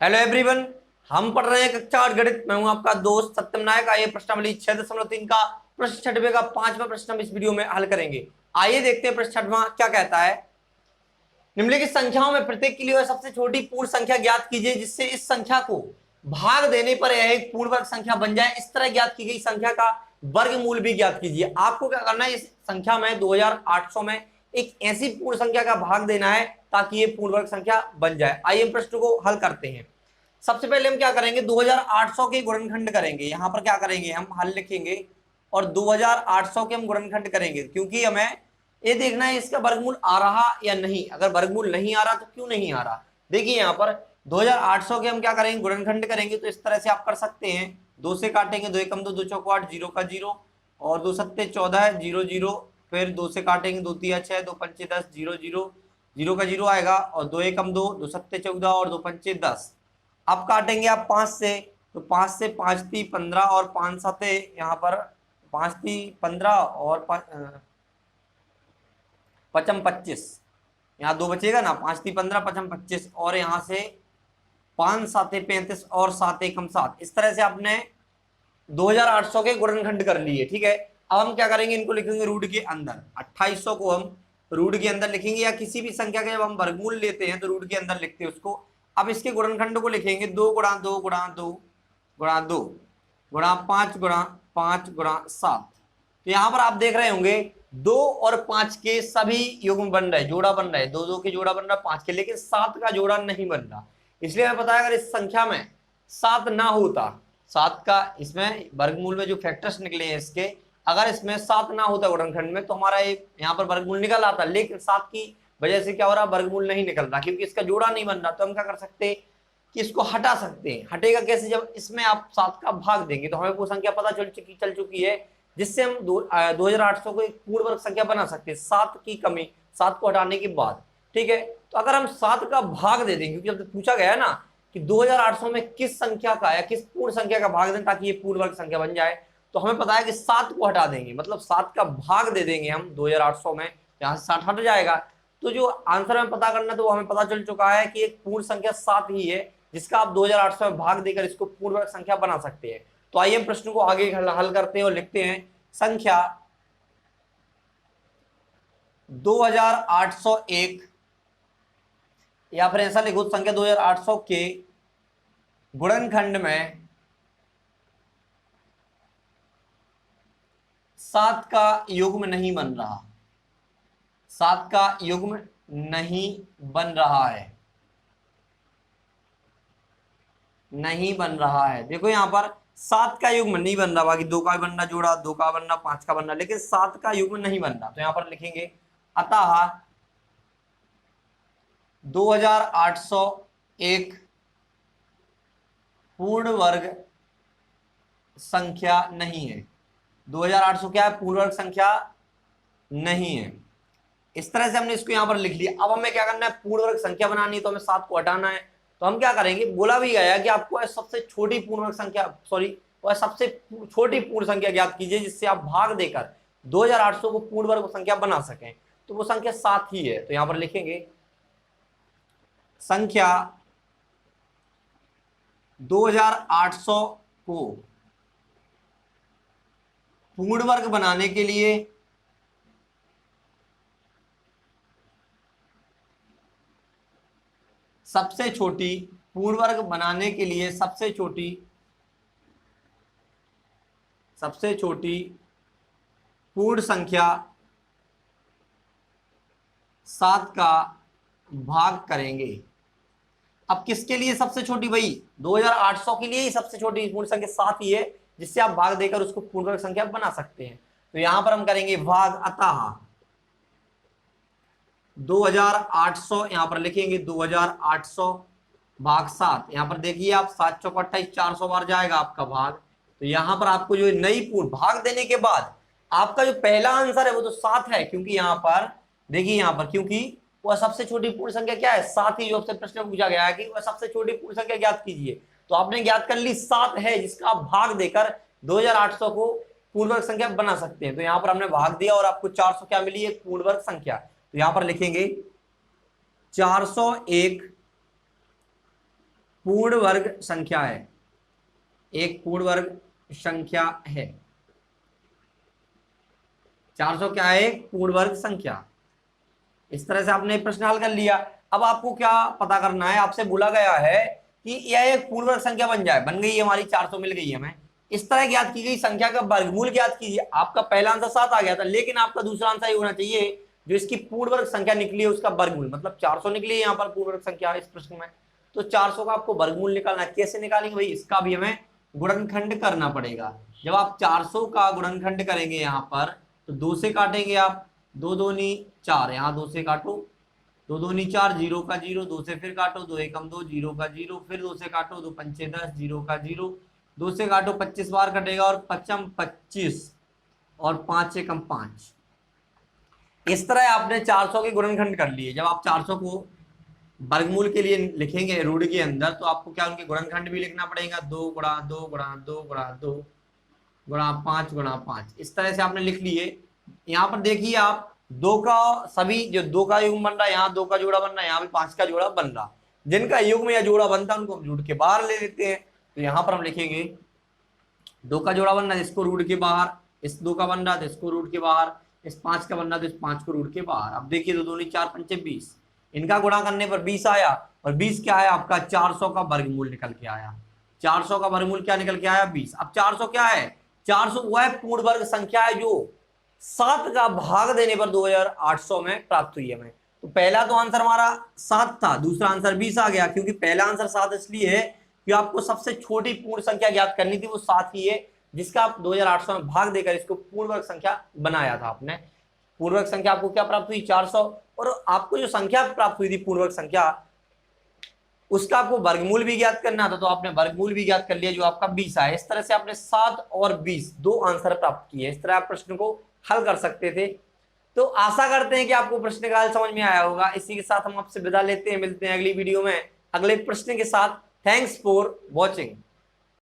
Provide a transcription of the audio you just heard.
Hello everyone, हम पढ़ रहे हैं कक्षा 8 गणित। मैं हूं आपका दोस्त सत्यम नायक। आइए प्रश्नावली 6.3 का प्रश्न छठवें का 5वां प्रश्न हम इस वीडियो में हल करेंगे। आइए देखते हैं प्रश्न छठवां क्या कहता है। निम्नलिखित संख्याओं में प्रत्येक के लिए सबसे छोटी पूर्ण संख्या ज्ञात कीजिए जिससे इस संख्या को भाग देने पर यह एक पूर्ण वर्ग संख्या बन जाए। इस तरह ज्ञात की गई संख्या का वर्गमूल भी ज्ञात कीजिए। आपको क्या करना है, इस संख्या में 2800 में एक ऐसी पूर्ण संख्या का भाग देना है ताकि ये पूर्ण वर्ग संख्या बन जाए। आइए हम प्रश्न को हल करते हैं। सबसे पहले हम क्या करेंगे, 2800 के गुणनखंड करेंगे। यहां पर क्या करेंगे, हम हल लिखेंगे और 2800 के हम गुणनखंड करेंगे, क्योंकि हमें ये देखना है इसका वर्गमूल आ रहा या नहीं। अगर वर्गमूल नहीं आ रहा तो क्यों नहीं आ रहा। देखिए यहाँ पर 2800 के हम क्या करेंगे, गुणनखंड करेंगे। तो इस तरह से आप कर सकते हैं, 2 से काटेंगे, 2 एकम 2, 2 चौको 8, 0 का 0 और 2 सत्ते 14, 0 0। फिर 2 से काटेंगे, 2 तिया 6, 2 पंचे 10, 0 0, 0 का 0 आएगा और 2 एकम 2, 2 सत्ते 14 और 2 पंचे 10। अब काटेंगे आप 5 से, तो 5 से 5 ती 15 और 5 सते यहाँ पर 5 ती 15 और पचम 25। यहाँ 2 बचेगा ना, 5 ती 15 पचम 25 और यहाँ से 5 साते 35 और 7 एकम 7। इस तरह से आपने 2800 के गुणनखंड कर लिए। ठीक है, अब हम क्या करेंगे, इनको लिखेंगे रूट के अंदर। 2800 को हम रूट के अंदर लिखेंगे, या किसी भी संख्या का जब हम वर्गमूल लेते हैं तो रूट के अंदर लिखते हैं उसको। अब इसके गुणनखंड को लिखेंगे 2 गुणा 2 गुणा 2 गुणा 2 गुणा 5 गुणा 5 गुणा 7। तो यहाँ पर आप देख रहे होंगे 2 और 5 के सभी युग्म बन रहे, जोड़ा बन रहा है। 2 2 के जोड़ा बन रहा है 5 के, लेकिन 7 का जोड़ा नहीं बन रहा। इसलिए हमें पता है अगर इस संख्या में 7 ना होता, 7 का इसमें वर्गमूल में जो फैक्टर्स निकले हैं इसके, अगर इसमें 7 ना होता गुणनखंड में तो हमारा यहाँ पर वर्गमूल निकल आता। लेकिन 7 की वजह से क्या हो रहा, वर्गमूल नहीं निकल रहा क्योंकि इसका जोड़ा नहीं बन रहा। तो हम क्या कर सकते हैं कि इसको हटा सकते हैं। हटेगा कैसे, जब इसमें आप 7 का भाग देंगे तो हमें वो संख्या पता चल चुकी है जिससे हम 2800 को एक पूर्ण वर्ग संख्या बना सकते हैं 7 की कमी, 7 को हटाने के बाद। ठीक है, तो अगर हम 7 का भाग दे देंगे, क्योंकि जब पूछा गया ना कि 2800 में किस संख्या का या किस पूर्ण संख्या का भाग दें ताकि ये पूर्ण वर्ग संख्या बन जाए, तो हमें पता है कि 7 को हटा देंगे, मतलब 7 का भाग दे देंगे हम 2800 में, यहां से 7 हट जाएगा। तो जो आंसर हमें पता करना है तो वो हमें पता चल चुका है कि एक पूर्ण संख्या 7 ही है जिसका आप 2800 में भाग देकर इसको पूर्ण वर्ग संख्या बना सकते हैं। तो आइए हम प्रश्न को आगे हल करते हैं और लिखते हैं संख्या 2801, या फिर ऐसा लिखो संख्या 2800 के गुणनखंड में 7 का युग्म नहीं बन रहा, 7 का युग्म नहीं बन रहा है, नहीं बन रहा है। देखो यहां पर 7 का युग्म नहीं बन रहा, बाकी 2 का बन रहा जोड़ा, 2 का बन रहा, 5 का बन रहा, लेकिन 7 का युग्म नहीं बन रहा। तो यहां पर लिखेंगे अतः 2801 पूर्ण वर्ग संख्या नहीं है। 2800 क्या है, पूर्ण वर्ग संख्या नहीं है। इस तरह से हमने इसको यहां पर लिख लिया। अब हमें क्या करना है, पूर्ण वर्ग संख्या बनानी है, तो हमें 7 को हटाना है। तो हम क्या करेंगे, बोला भी गया कि आपको सबसे छोटी पूर्ण वर्ग संख्या, सॉरी वह सबसे छोटी पूर्ण संख्या ज्ञात कीजिए जिससे आप भाग देकर 2800 को पूर्ण वर्ग संख्या बना सकें। तो वो संख्या 7 ही है। तो यहां पर लिखेंगे संख्या 2800 को पूर्ण वर्ग बनाने के लिए सबसे छोटी, पूर्ण वर्ग बनाने के लिए सबसे छोटी पूर्ण संख्या 7 का भाग करेंगे। अब किसके लिए सबसे छोटी, भाई 2800 के लिए ही सबसे छोटी पूर्ण संख्या 7 ही है जिससे आप भाग देकर उसको पूर्ण वर्ग संख्या बना सकते हैं। तो यहां पर हम करेंगे भाग, अतः 2800 यहां पर लिखेंगे 2800 भाग 7। यहां पर देखिए आप 7 चौक 28, 400 बार जाएगा आपका भाग। तो यहां पर आपको जो नई पूर्ण भाग देने के बाद आपका जो पहला आंसर है वो तो 7 है, क्योंकि यहां पर देखिए, यहां पर क्योंकि वह सबसे छोटी पूर्ण संख्या क्या है, 7 ही। जो आपसे प्रश्न पूछा गया है कि वह सबसे छोटी पूर्ण संख्या ज्ञात कीजिए, तो आपने ज्ञात कर ली 7 है जिसका आप भाग देकर 2800 को पूर्ण वर्ग संख्या बना सकते हैं। तो यहां पर हमने भाग दिया और आपको 400 क्या मिली, एक पूर्ण वर्ग संख्या। तो यहां पर लिखेंगे 401 पूर्ण वर्ग संख्या है, एक पूर्ण वर्ग संख्या है। 400 क्या है? एक पूर्ण वर्ग संख्या। इस तरह से आपने प्रश्न हल कर लिया। अब आपको क्या पता करना है, आपसे बोला गया है कि यह एक पूर्ण वर्ग संख्या बन जाए। बन गई हमारी, 400 मिल गई हमें। इस तरह ज्ञात की गई संख्या का वर्गमूल ज्ञात कीजिए। आपका पहला आंसर 7 आ गया था, लेकिन आपका दूसरा आंसर ये होना चाहिए जो इसकी पूर्ण वर्ग संख्या निकली है उसका वर्गमूल, मतलब 400 निकली है यहाँ पर पूर्ण वर्ग संख्या इस प्रश्न में। तो 400 का आपको वर्गमूल निकालना है। कैसे निकालेंगे भाई? इसका भी हमें गुणनखंड करना पड़ेगा। जब आप 400 का गुणनखंड करेंगे यहाँ पर, तो 2 से काटेंगे आप, 2 दूनी 4, यहाँ 2 से काटो, 2 दूनी 4, 0 का 0, 2 से फिर काटो, 2 एकम 2, 0 का 0, फिर 2 से काटो, 2 पंचे 10, 0 का 0, 2 से काटो, 25 बार कटेगा और 5 25 और 5 एकम 5। इस तरह आपने 400 के गुणनखंड कर लिए। जब आप 400 को वर्गमूल के लिए लिखेंगे रूढ़ के अंदर, तो आपको क्या उनके गुणनखंड भी लिखना पड़ेगा। 2 गुणा 2 गुणा 2 गुणा 2 गुणा 5 गुणा 5। इस तरह से आपने लिख लिए। यहाँ पर देखिए आप, 2 का सभी जो 2 का युग्म बन रहा है, यहाँ 2 का जोड़ा बन रहा है, यहाँ भी 5 का जोड़ा बन रहा। जिनका युग्म या जोड़ा बनता है उनको हम रूट के बाहर ले लेते हैं। तो यहाँ पर हम लिखेंगे 2 का जोड़ा बन रहा है इसको रूट के बाहर, इस 2 का बन रहा है इसको रूट के बाहर, इस 5 का बन रहा है तो इस 5 को रूट के बाहर। अब देखिए 2 दूनी 4 पंचे 20, इनका गुणा करने पर 20 आया, और 20 क्या है आपका? 400 का वर्गमूल निकल के आया। 400 का वर्गमूल क्या निकल के आया? 20। अब 400 क्या है? 400 वह पूर्ण वर्ग संख्या है जो 7 का भाग देने पर 2800 में प्राप्त हुई हमें। तो पहला तो आंसर हमारा 7 था, दूसरा आंसर 20 आ गया, क्योंकि पहला आंसर 7 इसलिए है कि आपको सबसे छोटी पूर्ण संख्या ज्ञात करनी थी, वो 7 ही है, जिसका आप 2800 में भाग देकर इसको पूर्ण वर्ग संख्या बनाया था आपने। पूर्ण वर्ग संख्या आपको क्या प्राप्त हुई? 400। और आपको जो संख्या प्राप्त हुई थी पूर्ण वर्ग संख्या, उसका आपको वर्गमूल भी ज्ञात करना था, तो आपने वर्गमूल भी ज्ञात कर लिया जो आपका 20 आया। इस तरह से आपने 7 और 20 दो आंसर प्राप्त किए। इस तरह आप प्रश्न को हल कर सकते थे। तो आशा करते हैं कि आपको प्रश्न का हल समझ में आया होगा। इसी के साथ हम आपसे विदा लेते हैं, मिलते हैं अगली वीडियो में अगले प्रश्न के साथ। Thanks for watching.